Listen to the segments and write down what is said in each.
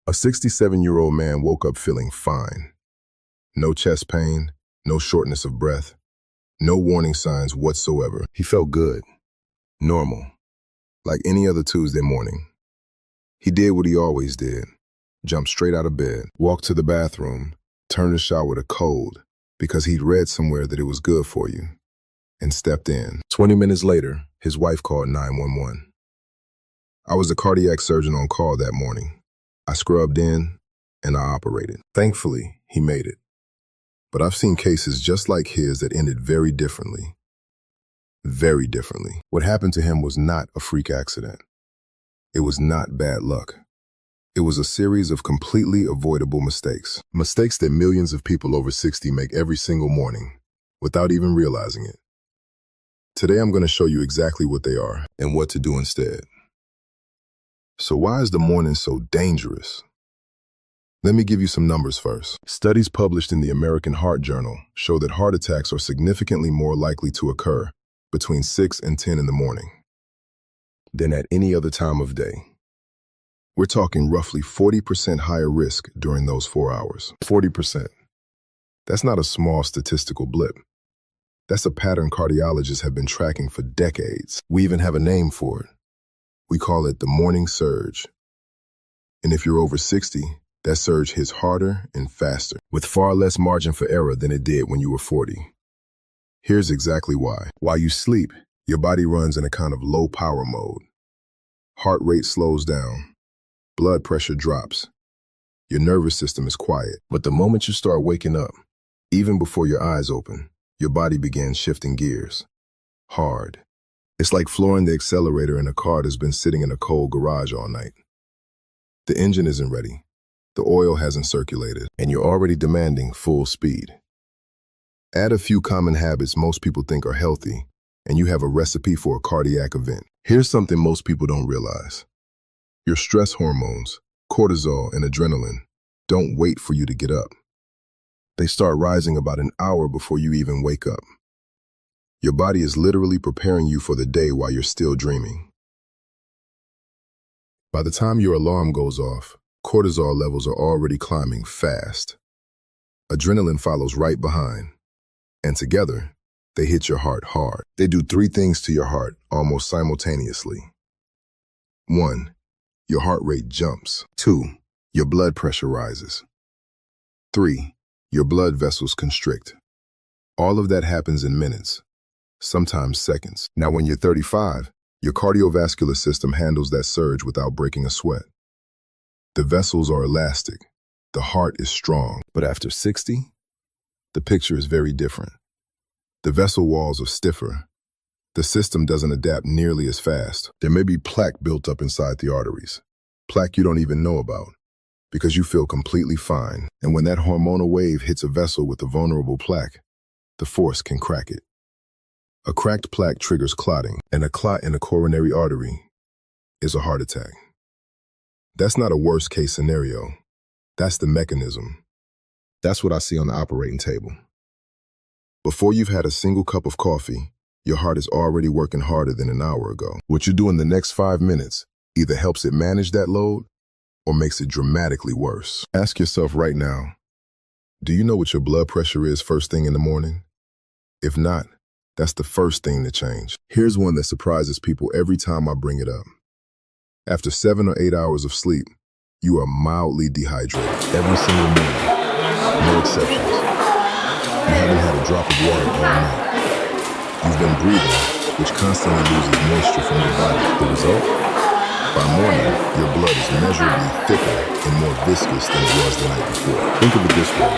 A 67-year-old man woke up feeling fine. No chest pain, no shortness of breath, no warning signs whatsoever. He felt good, normal, like any other Tuesday morning. He did what he always did, jumped straight out of bed, walked to the bathroom, turned the shower to cold because he'd read somewhere that it was good for you, and stepped in. 20 minutes later, his wife called 911. I was the cardiac surgeon on call that morning. I scrubbed in and I operated. Thankfully, he made it. But I've seen cases just like his that ended very differently. Very differently. What happened to him was not a freak accident. It was not bad luck. It was a series of completely avoidable mistakes. Mistakes that millions of people over 60 make every single morning without even realizing it. Today I'm going to show you exactly what they are and what to do instead. So why is the morning so dangerous? Let me give you some numbers first. Studies published in the American Heart Journal show that heart attacks are significantly more likely to occur between 6 and 10 in the morning than at any other time of day. We're talking roughly 40% higher risk during those 4 hours. 40%. That's not a small statistical blip. That's a pattern cardiologists have been tracking for decades. We even have a name for it. We call it the morning surge. And if you're over 60, that surge hits harder and faster, with far less margin for error than it did when you were 40. Here's exactly why. While you sleep, your body runs in a kind of low power mode. Heart rate slows down. Blood pressure drops. Your nervous system is quiet. But the moment you start waking up, even before your eyes open, your body begins shifting gears. Hard. It's like flooring the accelerator in a car that's been sitting in a cold garage all night. The engine isn't ready. The oil hasn't circulated, and you're already demanding full speed. Add a few common habits most people think are healthy, and you have a recipe for a cardiac event. Here's something most people don't realize. Your stress hormones, cortisol and adrenaline, don't wait for you to get up. They start rising about an hour before you even wake up. Your body is literally preparing you for the day while you're still dreaming. By the time your alarm goes off, cortisol levels are already climbing fast. Adrenaline follows right behind, and together, they hit your heart hard. They do 3 things to your heart almost simultaneously. 1, your heart rate jumps. 2, your blood pressure rises. 3, your blood vessels constrict. All of that happens in minutes, sometimes seconds. Now, when you're 35, your cardiovascular system handles that surge without breaking a sweat. The vessels are elastic. The heart is strong. But after 60, the picture is very different. The vessel walls are stiffer. The system doesn't adapt nearly as fast. There may be plaque built up inside the arteries. Plaque you don't even know about, because you feel completely fine. And when that hormonal wave hits a vessel with a vulnerable plaque, the force can crack it. A cracked plaque triggers clotting, and a clot in a coronary artery is a heart attack. That's not a worst-case scenario. That's the mechanism. That's what I see on the operating table. Before you've had a single cup of coffee, your heart is already working harder than an hour ago. What you do in the next 5 minutes either helps it manage that load or makes it dramatically worse. Ask yourself right now, do you know what your blood pressure is first thing in the morning? If not, that's the first thing to change. Here's one that surprises people every time I bring it up. After 7 or 8 hours of sleep, you are mildly dehydrated every single morning. No exceptions. You haven't had a drop of water all night. You've been breathing, which constantly loses moisture from your body. The result? By morning, your blood is measurably thicker and more viscous than it was the night before. Think of it this way.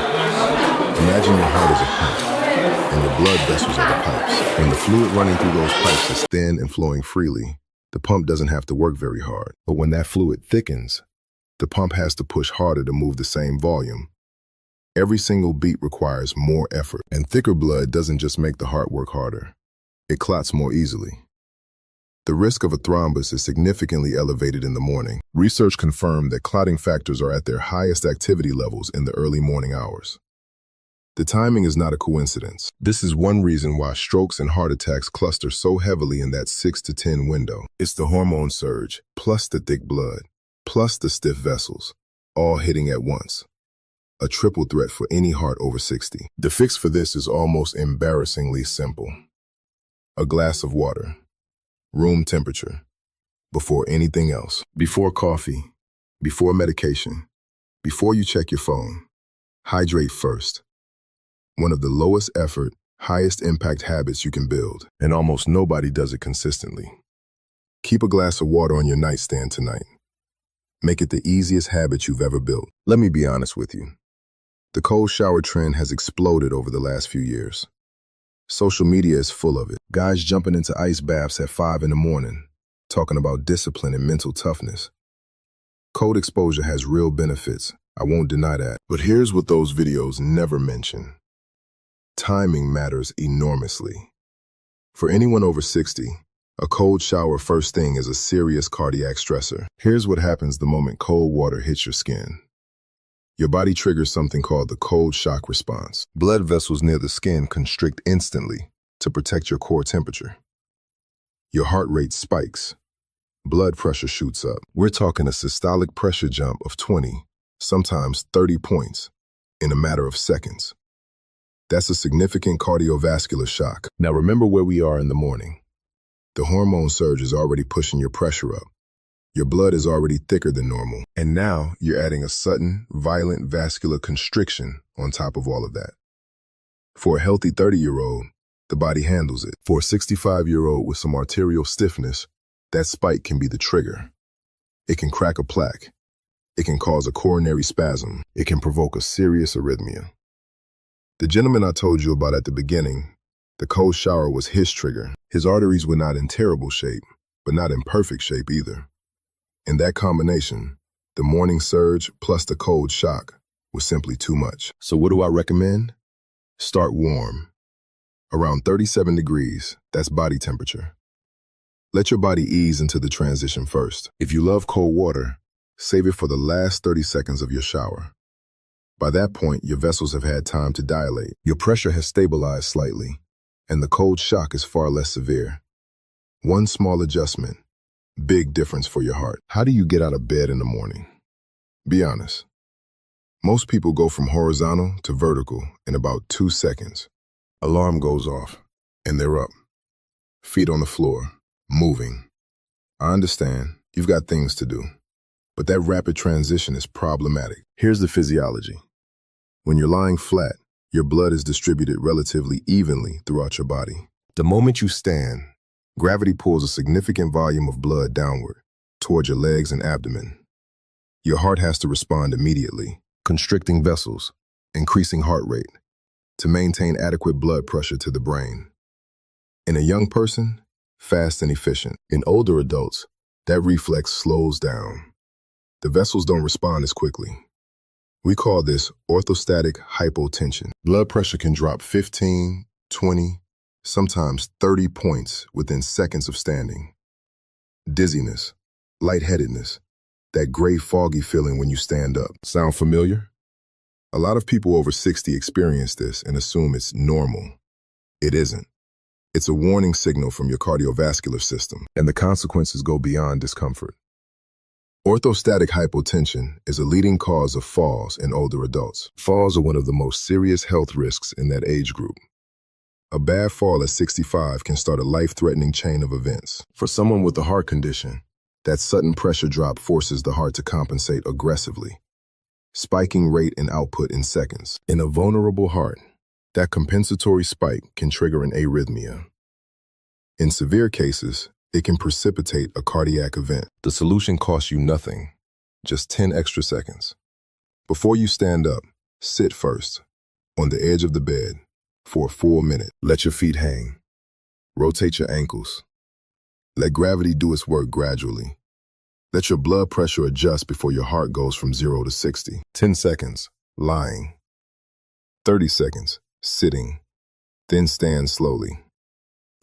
Imagine your heart is a pump, and your blood vessels are the pipes. When the fluid running through those pipes is thin and flowing freely, the pump doesn't have to work very hard. But when that fluid thickens, the pump has to push harder to move the same volume. Every single beat requires more effort, and thicker blood doesn't just make the heart work harder. It clots more easily. The risk of a thrombus is significantly elevated in the morning. Research confirmed that clotting factors are at their highest activity levels in the early morning hours. The timing is not a coincidence. This is one reason why strokes and heart attacks cluster so heavily in that 6 to 10 window. It's the hormone surge, plus the thick blood, plus the stiff vessels, all hitting at once. A triple threat for any heart over 60. The fix for this is almost embarrassingly simple. A glass of water, room temperature, before anything else. Before coffee, before medication, before you check your phone, hydrate first. One of the lowest effort, highest impact habits you can build, and almost nobody does it consistently. Keep a glass of water on your nightstand tonight. Make it the easiest habit you've ever built. Let me be honest with you. The cold shower trend has exploded over the last few years. Social media is full of it. Guys jumping into ice baths at 5 in the morning, talking about discipline and mental toughness. Cold exposure has real benefits, I won't deny that. But here's what those videos never mention. Timing matters enormously. For anyone over 60, a cold shower first thing is a serious cardiac stressor. Here's what happens the moment cold water hits your skin. Your body triggers something called the cold shock response. Blood vessels near the skin constrict instantly to protect your core temperature. Your heart rate spikes. Blood pressure shoots up. We're talking a systolic pressure jump of 20, sometimes 30 points, in a matter of seconds. That's a significant cardiovascular shock. Now remember where we are in the morning. The hormone surge is already pushing your pressure up. Your blood is already thicker than normal. And now you're adding a sudden, violent vascular constriction on top of all of that. For a healthy 30-year-old, the body handles it. For a 65-year-old with some arterial stiffness, that spike can be the trigger. It can crack a plaque. It can cause a coronary spasm. It can provoke a serious arrhythmia. The gentleman I told you about at the beginning, the cold shower was his trigger. His arteries were not in terrible shape, but not in perfect shape either. In that combination, the morning surge plus the cold shock was simply too much. So what do I recommend? Start warm. Around 37 degrees, that's body temperature. Let your body ease into the transition first. If you love cold water, save it for the last 30 seconds of your shower. By that point, your vessels have had time to dilate. Your pressure has stabilized slightly, and the cold shock is far less severe. One small adjustment, big difference for your heart. How do you get out of bed in the morning? Be honest. Most people go from horizontal to vertical in about 2 seconds. Alarm goes off, and they're up. Feet on the floor, moving. I understand, you've got things to do. But that rapid transition is problematic. Here's the physiology. When you're lying flat, your blood is distributed relatively evenly throughout your body. The moment you stand, gravity pulls a significant volume of blood downward, toward your legs and abdomen. Your heart has to respond immediately, constricting vessels, increasing heart rate, to maintain adequate blood pressure to the brain. In a young person, fast and efficient. In older adults, that reflex slows down. The vessels don't respond as quickly. We call this orthostatic hypotension. Blood pressure can drop 15, 20, sometimes 30 points within seconds of standing. Dizziness, lightheadedness, that gray foggy feeling when you stand up. Sound familiar? A lot of people over 60 experience this and assume it's normal. It isn't. It's a warning signal from your cardiovascular system, and the consequences go beyond discomfort. Orthostatic hypotension is a leading cause of falls in older adults. Falls are one of the most serious health risks in that age group. A bad fall at 65 can start a life-threatening chain of events. For someone with a heart condition, that sudden pressure drop forces the heart to compensate aggressively, spiking rate and output in seconds. In a vulnerable heart, that compensatory spike can trigger an arrhythmia. In severe cases, it can precipitate a cardiac event. The solution costs you nothing, just 10 extra seconds. Before you stand up, sit first, on the edge of the bed, for a full minute. Let your feet hang. Rotate your ankles. Let gravity do its work gradually. Let your blood pressure adjust before your heart goes from 0 to 60. 10 seconds, lying. 30 seconds, sitting. Then stand slowly.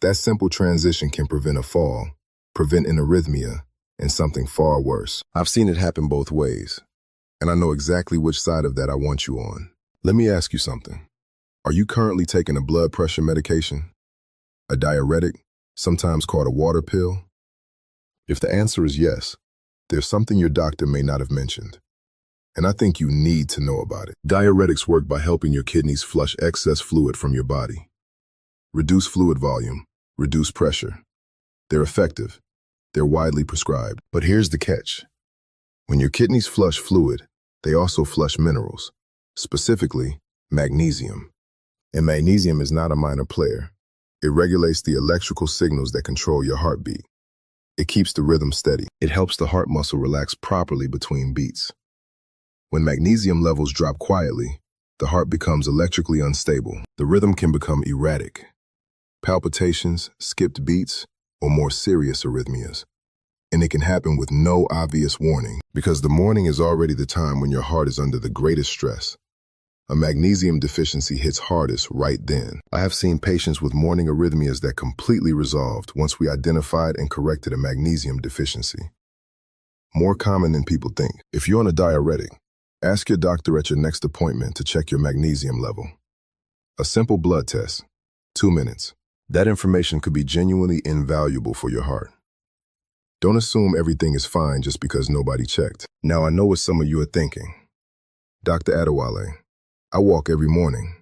That simple transition can prevent a fall, prevent an arrhythmia, and something far worse. I've seen it happen both ways, and I know exactly which side of that I want you on. Let me ask you something. Are you currently taking a blood pressure medication? A diuretic, sometimes called a water pill? If the answer is yes, there's something your doctor may not have mentioned. and I think you need to know about it. Diuretics work by helping your kidneys flush excess fluid from your body. Reduce fluid volume, reduce pressure. They're effective. They're widely prescribed. But here's the catch. When your kidneys flush fluid, they also flush minerals, specifically magnesium. And magnesium is not a minor player. It regulates the electrical signals that control your heartbeat. It keeps the rhythm steady. It helps the heart muscle relax properly between beats. When magnesium levels drop quietly, the heart becomes electrically unstable. The rhythm can become erratic. Palpitations, skipped beats, or more serious arrhythmias. And it can happen with no obvious warning, because the morning is already the time when your heart is under the greatest stress. A magnesium deficiency hits hardest right then. I have seen patients with morning arrhythmias that completely resolved once we identified and corrected a magnesium deficiency. More common than people think. If you're on a diuretic, ask your doctor at your next appointment to check your magnesium level. A simple blood test, 2 minutes. That information could be genuinely invaluable for your heart. Don't assume everything is fine just because nobody checked. Now I know what some of you are thinking. Dr. Adewale, I walk every morning.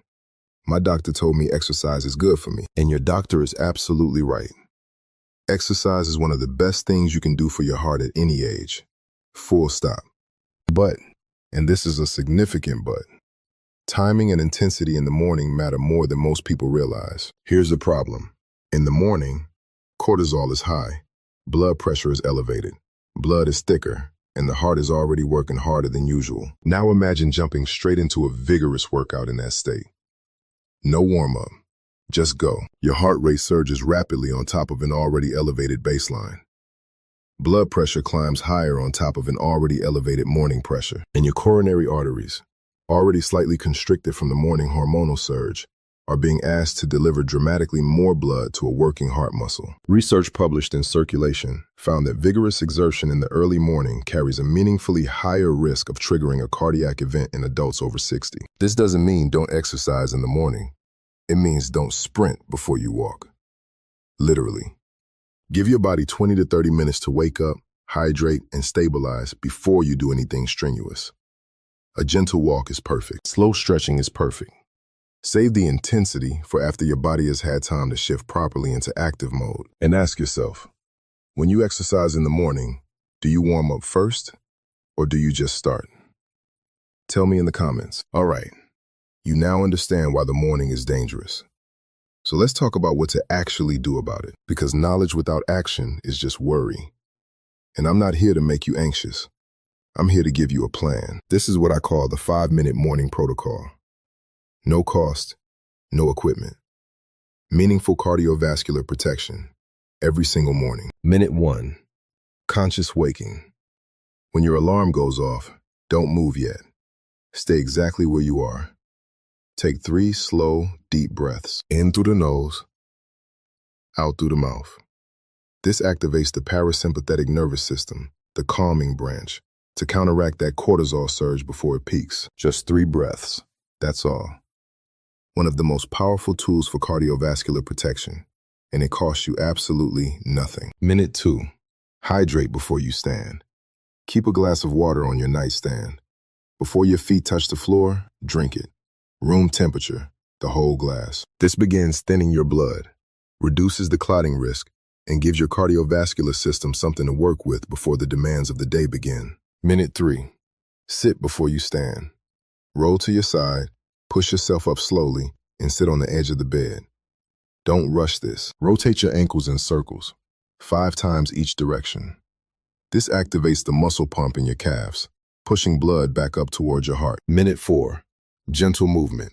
My doctor told me exercise is good for me. And your doctor is absolutely right. Exercise is one of the best things you can do for your heart at any age. Full stop. But, and this is a significant but, timing and intensity in the morning matter more than most people realize. Here's the problem. In the morning, cortisol is high. Blood pressure is elevated. Blood is thicker, and the heart is already working harder than usual. Now imagine jumping straight into a vigorous workout in that state. No warm-up. Just go. Your heart rate surges rapidly on top of an already elevated baseline. Blood pressure climbs higher on top of an already elevated morning pressure. And your coronary arteries, already slightly constricted from the morning hormonal surge, are being asked to deliver dramatically more blood to a working heart muscle. Research published in Circulation found that vigorous exertion in the early morning carries a meaningfully higher risk of triggering a cardiac event in adults over 60. This doesn't mean don't exercise in the morning. It means don't sprint before you walk. Literally. Give your body 20 to 30 minutes to wake up, hydrate, and stabilize before you do anything strenuous. A gentle walk is perfect. Slow stretching is perfect. Save the intensity for after your body has had time to shift properly into active mode. And ask yourself, when you exercise in the morning, do you warm up first or do you just start? Tell me in the comments. All right, you now understand why the morning is dangerous. So let's talk about what to actually do about it, because knowledge without action is just worry. And I'm not here to make you anxious. I'm here to give you a plan. This is what I call the 5-minute morning protocol. No cost, no equipment. Meaningful cardiovascular protection every single morning. Minute 1, conscious waking. When your alarm goes off, don't move yet. Stay exactly where you are. Take 3 slow, deep breaths. In through the nose, out through the mouth. This activates the parasympathetic nervous system, the calming branch, to counteract that cortisol surge before it peaks. Just 3 breaths, that's all. One of the most powerful tools for cardiovascular protection, and it costs you absolutely nothing. Minute 2, hydrate before you stand. Keep a glass of water on your nightstand. Before your feet touch the floor, drink it. Room temperature, the whole glass. This begins thinning your blood, reduces the clotting risk, and gives your cardiovascular system something to work with before the demands of the day begin. Minute 3, sit before you stand. Roll to your side, push yourself up slowly, and sit on the edge of the bed. Don't rush this. Rotate your ankles in circles, 5 times each direction. This activates the muscle pump in your calves, pushing blood back up towards your heart. Minute 4, gentle movement.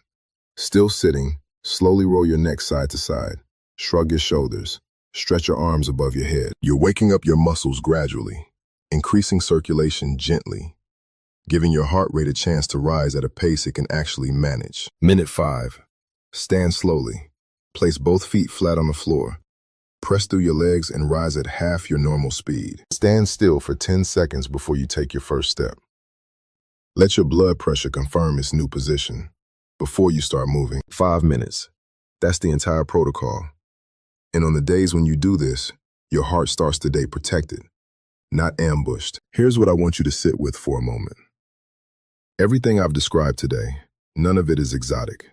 Still sitting, slowly roll your neck side to side. Shrug your shoulders. Stretch your arms above your head. You're waking up your muscles gradually, increasing circulation gently, giving your heart rate a chance to rise at a pace it can actually manage. Minute 5, stand slowly. Place both feet flat on the floor. Press through your legs and rise at half your normal speed. Stand still for 10 seconds before you take your first step. Let your blood pressure confirm its new position before you start moving. 5 minutes. That's the entire protocol. And on the days when you do this, your heart starts the day protected, not ambushed. Here's what I want you to sit with for a moment. Everything I've described today, none of it is exotic.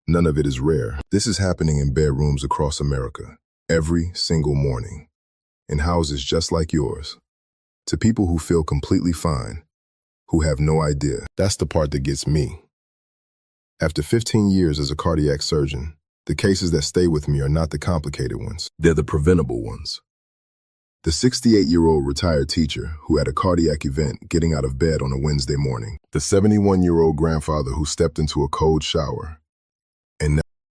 None of it is rare. This is happening in bedrooms across America, every single morning, in houses just like yours, to people who feel completely fine, who have no idea. That's the part that gets me. After 15 years as a cardiac surgeon, the cases that stay with me are not the complicated ones. They're the preventable ones. The 68-year-old retired teacher who had a cardiac event getting out of bed on a Wednesday morning. The 71-year-old grandfather who stepped into a cold shower